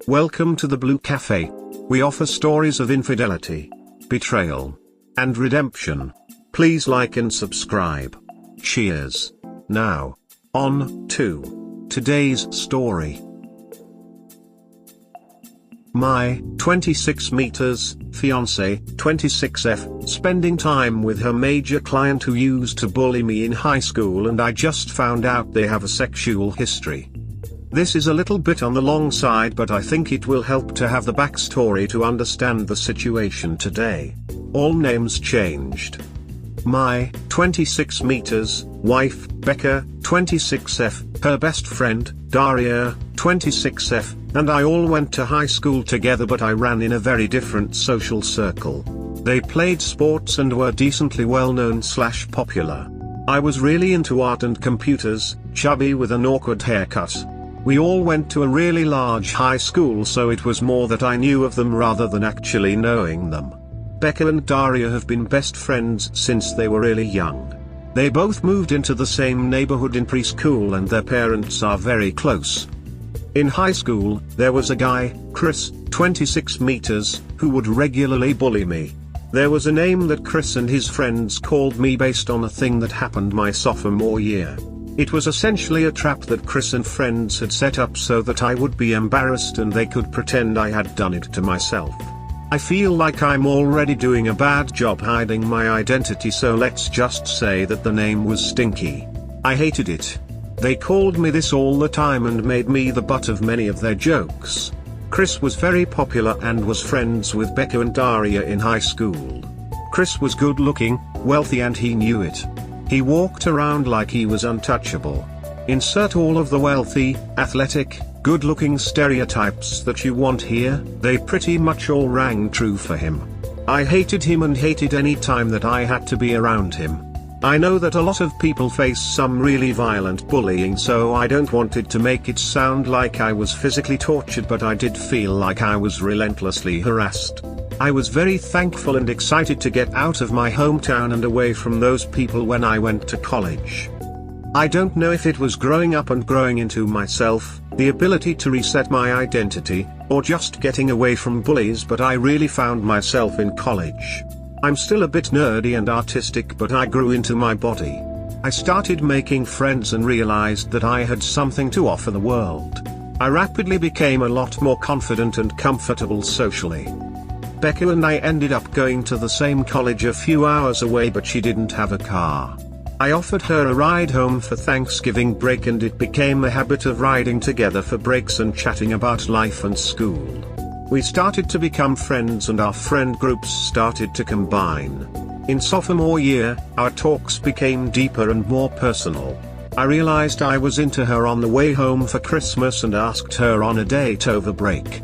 Welcome to the Blue Cafe. We offer stories of infidelity, betrayal, and redemption. Please like and subscribe. Cheers. Now, on to today's story. My 26 meters fiance, 26F, spending time with her major client who used to bully me in high school, and I just found out they have a sexual history. This is a little bit on the long side, but I think it will help to have the backstory to understand the situation today. All names changed. My 26 meters wife, Becca, 26F, her best friend, Daria, 26F, and I all went to high school together, but I ran in a very different social circle. They played sports and were decently well-known/popular. I was really into art and computers, chubby with an awkward haircut. We all went to a really large high school, so it was more that I knew of them rather than actually knowing them. Becca and Daria have been best friends since they were really young. They both moved into the same neighborhood in preschool, and their parents are very close. In high school, there was a guy, Chris, 26 meters, who would regularly bully me. There was a name that Chris and his friends called me based on a thing that happened my sophomore year. It was essentially a trap that Chris and friends had set up so that I would be embarrassed and they could pretend I had done it to myself. I feel like I'm already doing a bad job hiding my identity, so let's just say that the name was Stinky. I hated it. They called me this all the time and made me the butt of many of their jokes. Chris was very popular and was friends with Becca and Daria in high school. Chris was good looking, wealthy, and he knew it. He walked around like he was untouchable. Insert all of the wealthy, athletic, good-looking stereotypes that you want here, they pretty much all rang true for him. I hated him and hated any time that I had to be around him. I know that a lot of people face some really violent bullying, so I don't want it to make it sound like I was physically tortured, but I did feel like I was relentlessly harassed. I was very thankful and excited to get out of my hometown and away from those people when I went to college. I don't know if it was growing up and growing into myself, the ability to reset my identity, or just getting away from bullies, but I really found myself in college. I'm still a bit nerdy and artistic, but I grew into my body. I started making friends and realized that I had something to offer the world. I rapidly became a lot more confident and comfortable socially. Becca and I ended up going to the same college a few hours away, but she didn't have a car. I offered her a ride home for Thanksgiving break, and it became a habit of riding together for breaks and chatting about life and school. We started to become friends and our friend groups started to combine. In sophomore year, our talks became deeper and more personal. I realized I was into her on the way home for Christmas and asked her on a date over break.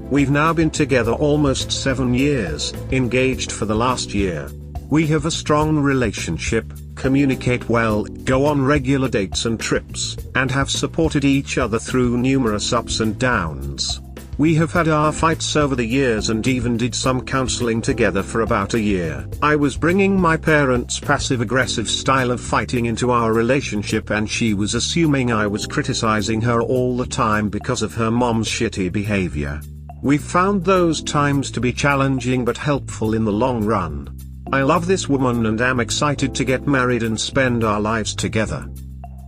We've now been together almost 7 years, engaged for the last year. We have a strong relationship, communicate well, go on regular dates and trips, and have supported each other through numerous ups and downs. We have had our fights over the years and even did some counseling together for about a year. I was bringing my parents' passive-aggressive style of fighting into our relationship, and she was assuming I was criticizing her all the time because of her mom's shitty behavior. We've found those times to be challenging but helpful in the long run. I love this woman and am excited to get married and spend our lives together.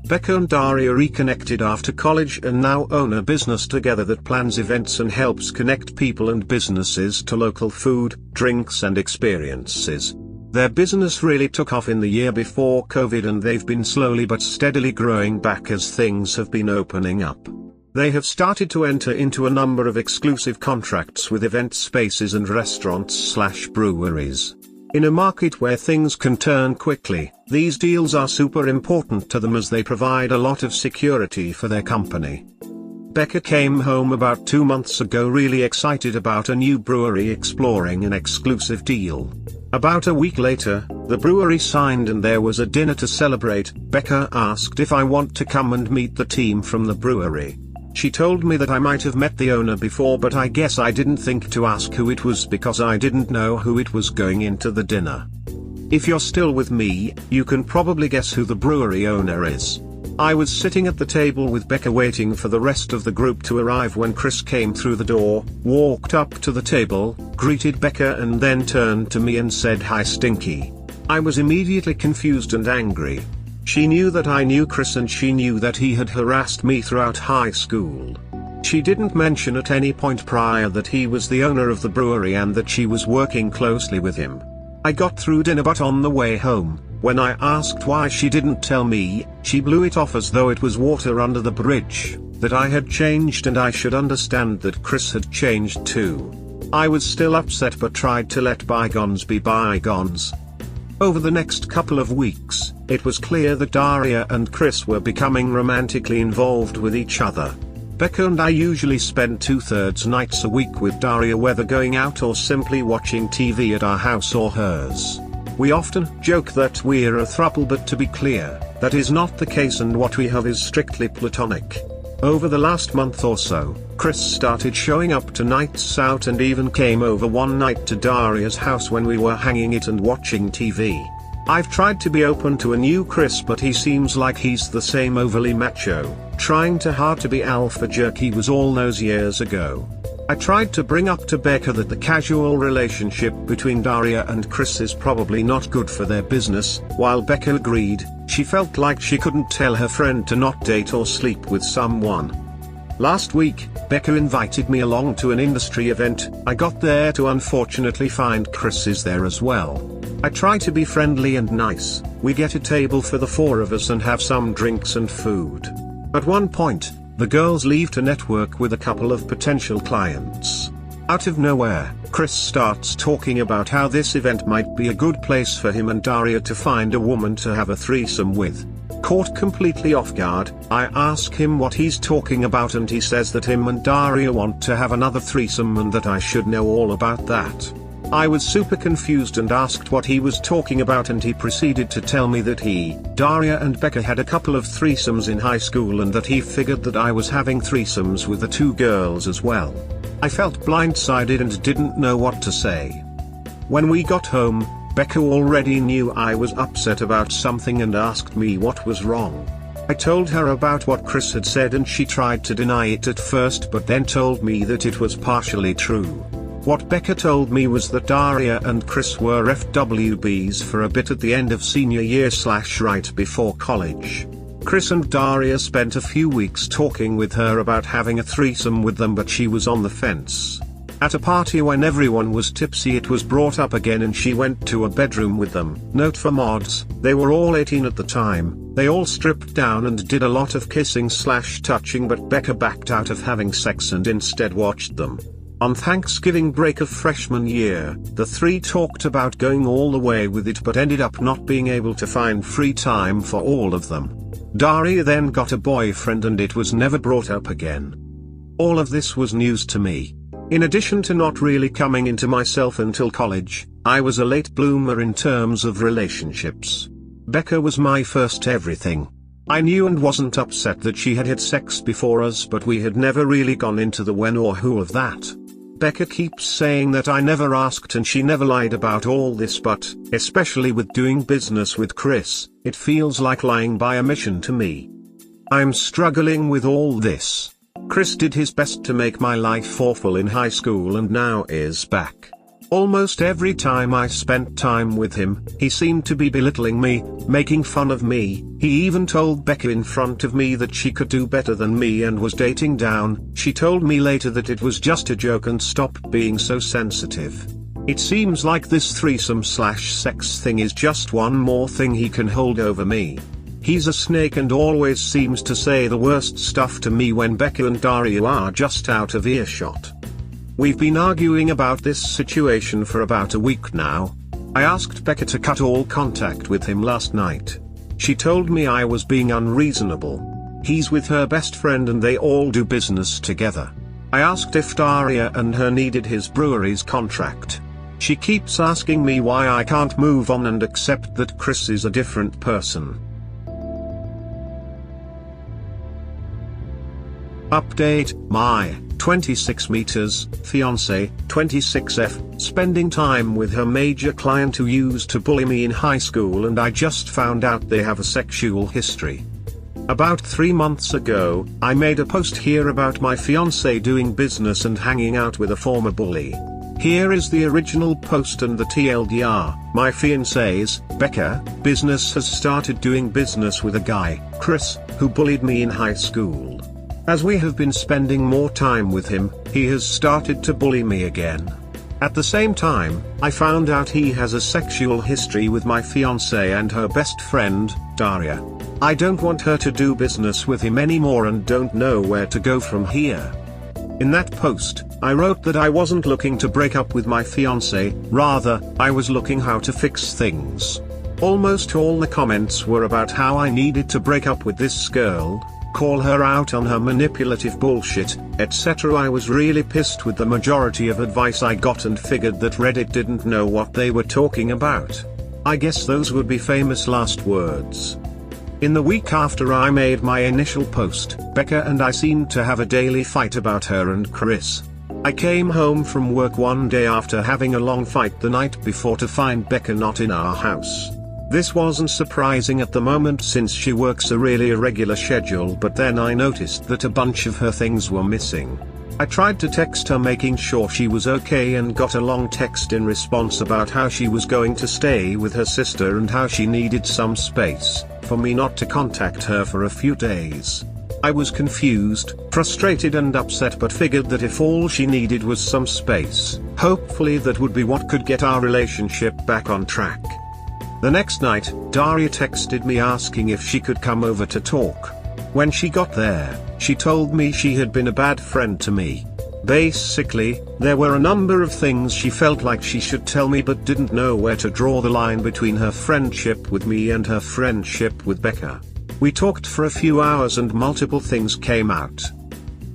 Becca and Daria reconnected after college and now own a business together that plans events and helps connect people and businesses to local food, drinks and experiences. Their business really took off in the year before COVID, and they've been slowly but steadily growing back as things have been opening up. They have started to enter into a number of exclusive contracts with event spaces and restaurants/breweries. In a market where things can turn quickly, these deals are super important to them as they provide a lot of security for their company. Becca came home about 2 months ago really excited about a new brewery exploring an exclusive deal. About a week later, the brewery signed and there was a dinner to celebrate. Becca asked if I want to come and meet the team from the brewery. She told me that I might have met the owner before, but I guess I didn't think to ask who it was because I didn't know who it was going into the dinner. If you're still with me, you can probably guess who the brewery owner is. I was sitting at the table with Becca waiting for the rest of the group to arrive when Chris came through the door, walked up to the table, greeted Becca and then turned to me and said, "Hi Stinky." I was immediately confused and angry. She knew that I knew Chris and she knew that he had harassed me throughout high school. She didn't mention at any point prior that he was the owner of the brewery and that she was working closely with him. I got through dinner, but on the way home, when I asked why she didn't tell me, she blew it off as though it was water under the bridge, that I had changed and I should understand that Chris had changed too. I was still upset but tried to let bygones be bygones. Over the next couple of weeks, it was clear that Daria and Chris were becoming romantically involved with each other. Becca and I usually spend 2/3 nights a week with Daria, whether going out or simply watching TV at our house or hers. We often joke that we're a throuple, but to be clear, that is not the case and what we have is strictly platonic. Over the last month or so, Chris started showing up to nights out and even came over one night to Daria's house when we were hanging it and watching TV. I've tried to be open to a new Chris, but he seems like he's the same overly macho, trying too hard to be alpha jerk he was all those years ago. I tried to bring up to Becca that the casual relationship between Daria and Chris is probably not good for their business. While Becca agreed, she felt like she couldn't tell her friend to not date or sleep with someone. Last week, Becca invited me along to an industry event. I got there to unfortunately find Chris is there as well. I try to be friendly and nice. We get a table for the four of us and have some drinks and food. At one point, the girls leave to network with a couple of potential clients. Out of nowhere, Chris starts talking about how this event might be a good place for him and Daria to find a woman to have a threesome with. Caught completely off guard, I ask him what he's talking about and he says that him and Daria want to have another threesome and that I should know all about that. I was super confused and asked what he was talking about, and he proceeded to tell me that he, Daria and Becca had a couple of threesomes in high school and that he figured that I was having threesomes with the two girls as well. I felt blindsided and didn't know what to say. When we got home, Becca already knew I was upset about something and asked me what was wrong. I told her about what Chris had said and she tried to deny it at first, but then told me that it was partially true. What Becca told me was that Daria and Chris were FWBs for a bit at the end of senior year / right before college. Chris and Daria spent a few weeks talking with her about having a threesome with them, but she was on the fence. At a party when everyone was tipsy, it was brought up again and she went to a bedroom with them. Note for mods, they were all 18 at the time. They all stripped down and did a lot of kissing / touching, but Becca backed out of having sex and instead watched them. On Thanksgiving break of freshman year, the three talked about going all the way with it but ended up not being able to find free time for all of them. Daria then got a boyfriend and it was never brought up again. All of this was news to me. In addition to not really coming into myself until college, I was a late bloomer in terms of relationships. Becca was my first everything. I knew and wasn't upset that she had had sex before us, but we had never really gone into the when or who of that. Becca keeps saying that I never asked and she never lied about all this, but, especially with doing business with Chris, it feels like lying by omission to me. I'm struggling with all this. Chris did his best to make my life awful in high school and now is back. Almost every time I spent time with him, he seemed to be belittling me, making fun of me. He even told Becca in front of me that she could do better than me and was dating down. She told me later that it was just a joke and stop being so sensitive. It seems like this threesome / sex thing is just one more thing he can hold over me. He's a snake and always seems to say the worst stuff to me when Becca and Daria are just out of earshot. We've been arguing about this situation for about a week now. I asked Becca to cut all contact with him last night. She told me I was being unreasonable. He's with her best friend and they all do business together. I asked if Daria and her needed his brewery's contract. She keeps asking me why I can't move on and accept that Chris is a different person. Update: my 26 meters fiance, 26F, spending time with her major client who used to bully me in high school, and I just found out they have a sexual history. About 3 months ago, I made a post here about my fiance doing business and hanging out with a former bully. Here is the original post and the TLDR. My fiance's, Becca, business has started doing business with a guy, Chris, who bullied me in high school. As we have been spending more time with him, he has started to bully me again. At the same time, I found out he has a sexual history with my fiancée and her best friend, Daria. I don't want her to do business with him anymore and don't know where to go from here. In that post, I wrote that I wasn't looking to break up with my fiancé, rather, I was looking how to fix things. Almost all the comments were about how I needed to break up with this girl, call her out on her manipulative bullshit, etc. I was really pissed with the majority of advice I got and figured that Reddit didn't know what they were talking about. I guess those would be famous last words. In the week after I made my initial post, Becca and I seemed to have a daily fight about her and Chris. I came home from work one day after having a long fight the night before to find Becca not in our house. This wasn't surprising at the moment since she works a really irregular schedule, but then I noticed that a bunch of her things were missing. I tried to text her making sure she was okay and got a long text in response about how she was going to stay with her sister and how she needed some space for me not to contact her for a few days. I was confused, frustrated and upset, but figured that if all she needed was some space, hopefully that would be what could get our relationship back on track. The next night, Daria texted me asking if she could come over to talk. When she got there, she told me she had been a bad friend to me. Basically, there were a number of things she felt like she should tell me but didn't know where to draw the line between her friendship with me and her friendship with Becca. We talked for a few hours and multiple things came out.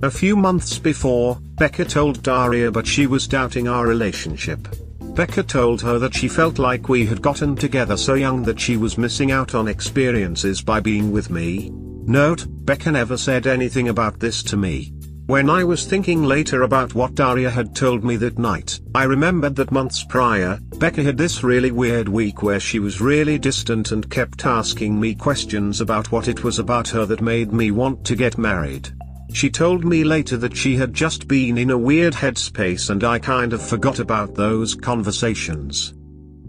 A few months before, Becca told Daria but she was doubting our relationship. Becca told her that she felt like we had gotten together so young that she was missing out on experiences by being with me. Note, Becca never said anything about this to me. When I was thinking later about what Daria had told me that night, I remembered that months prior, Becca had this really weird week where she was really distant and kept asking me questions about what it was about her that made me want to get married. She told me later that she had just been in a weird headspace and I kind of forgot about those conversations.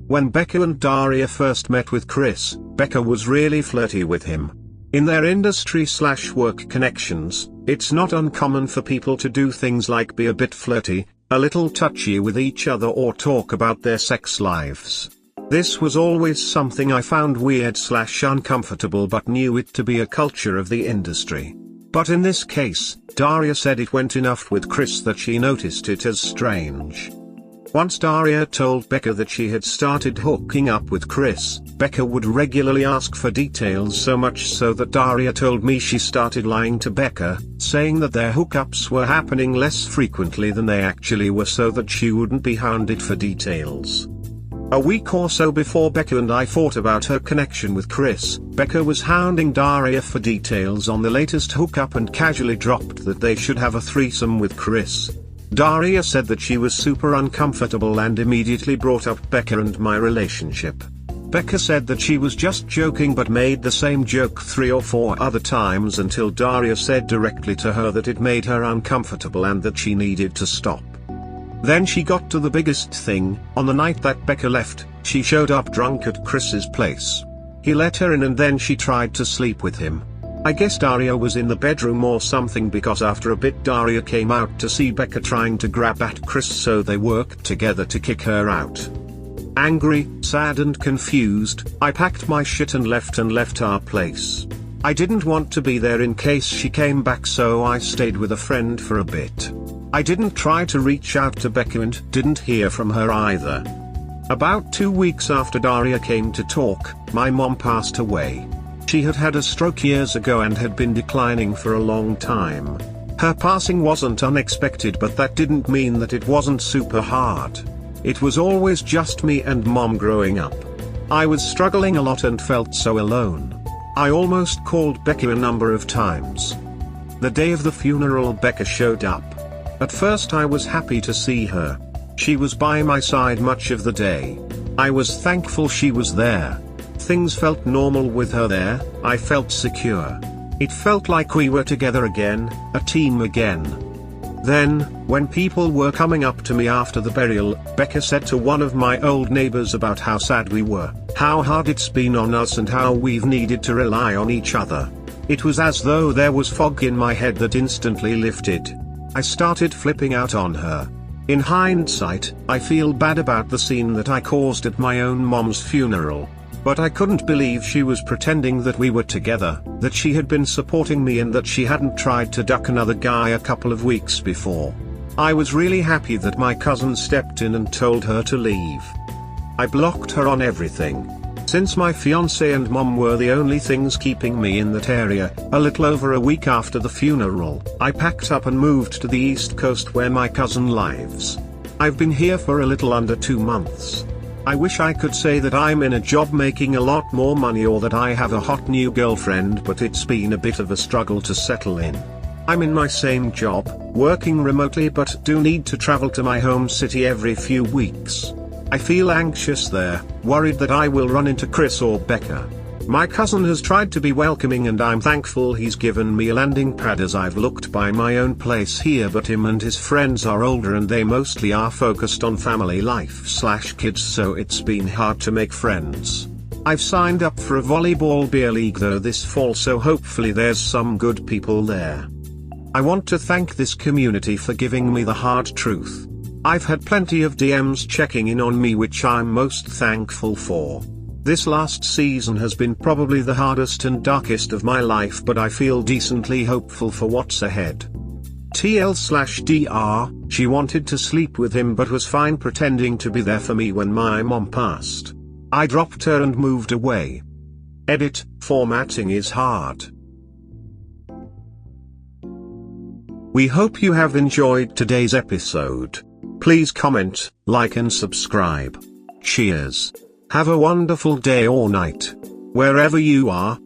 When Becca and Daria first met with Chris, Becca was really flirty with him. In their industry/work connections, it's not uncommon for people to do things like be a bit flirty, a little touchy with each other or talk about their sex lives. This was always something I found weird/uncomfortable but knew it to be a culture of the industry. But in this case, Daria said it went enough with Chris that she noticed it as strange. Once Daria told Becca that she had started hooking up with Chris, Becca would regularly ask for details, so much so that Daria told me she started lying to Becca, saying that their hookups were happening less frequently than they actually were so that she wouldn't be hounded for details. A week or so before Becca and I fought about her connection with Chris, Becca was hounding Daria for details on the latest hookup and casually dropped that they should have a threesome with Chris. Daria said that she was super uncomfortable and immediately brought up Becca and my relationship. Becca said that she was just joking but made the same joke 3 or 4 other times until Daria said directly to her that it made her uncomfortable and that she needed to stop. Then she got to the biggest thing. On the night that Becca left, she showed up drunk at Chris's place. He let her in and then she tried to sleep with him. I guess Daria was in the bedroom or something because after a bit Daria came out to see Becca trying to grab at Chris, so they worked together to kick her out. Angry, sad and confused, I packed my shit and left our place. I didn't want to be there in case she came back, so I stayed with a friend for a bit. I didn't try to reach out to Becca and didn't hear from her either. About 2 weeks after Daria came to talk, my mom passed away. She had had a stroke years ago and had been declining for a long time. Her passing wasn't unexpected, but that didn't mean that it wasn't super hard. It was always just me and mom growing up. I was struggling a lot and felt so alone. I almost called Becca a number of times. The day of the funeral, Becca showed up. At first I was happy to see her. She was by my side much of the day. I was thankful she was there. Things felt normal with her there, I felt secure. It felt like we were together again, a team again. Then, when people were coming up to me after the burial, Becca said to one of my old neighbors about how sad we were, how hard it's been on us and how we've needed to rely on each other. It was as though there was fog in my head that instantly lifted. I started flipping out on her. In hindsight, I feel bad about the scene that I caused at my own mom's funeral. But I couldn't believe she was pretending that we were together, that she had been supporting me and that she hadn't tried to duck another guy a couple of weeks before. I was really happy that my cousin stepped in and told her to leave. I blocked her on everything. Since my fiance and mom were the only things keeping me in that area, a little over a week after the funeral, I packed up and moved to the East Coast where my cousin lives. I've been here for a little under 2 months. I wish I could say that I'm in a job making a lot more money or that I have a hot new girlfriend, but it's been a bit of a struggle to settle in. I'm in my same job, working remotely, but do need to travel to my home city every few weeks. I feel anxious there, worried that I will run into Chris or Becca. My cousin has tried to be welcoming and I'm thankful he's given me a landing pad as I've looked by my own place here, but him and his friends are older and they mostly are focused on family life/kids, so it's been hard to make friends. I've signed up for a volleyball beer league though this fall, so hopefully there's some good people there. I want to thank this community for giving me the hard truth. I've had plenty of DMs checking in on me, which I'm most thankful for. This last season has been probably the hardest and darkest of my life, but I feel decently hopeful for what's ahead. TL/DR, she wanted to sleep with him but was fine pretending to be there for me when my mom passed. I dropped her and moved away. Edit, formatting is hard. We hope you have enjoyed today's episode. Please comment, like and subscribe. Cheers. Have a wonderful day or night, wherever you are.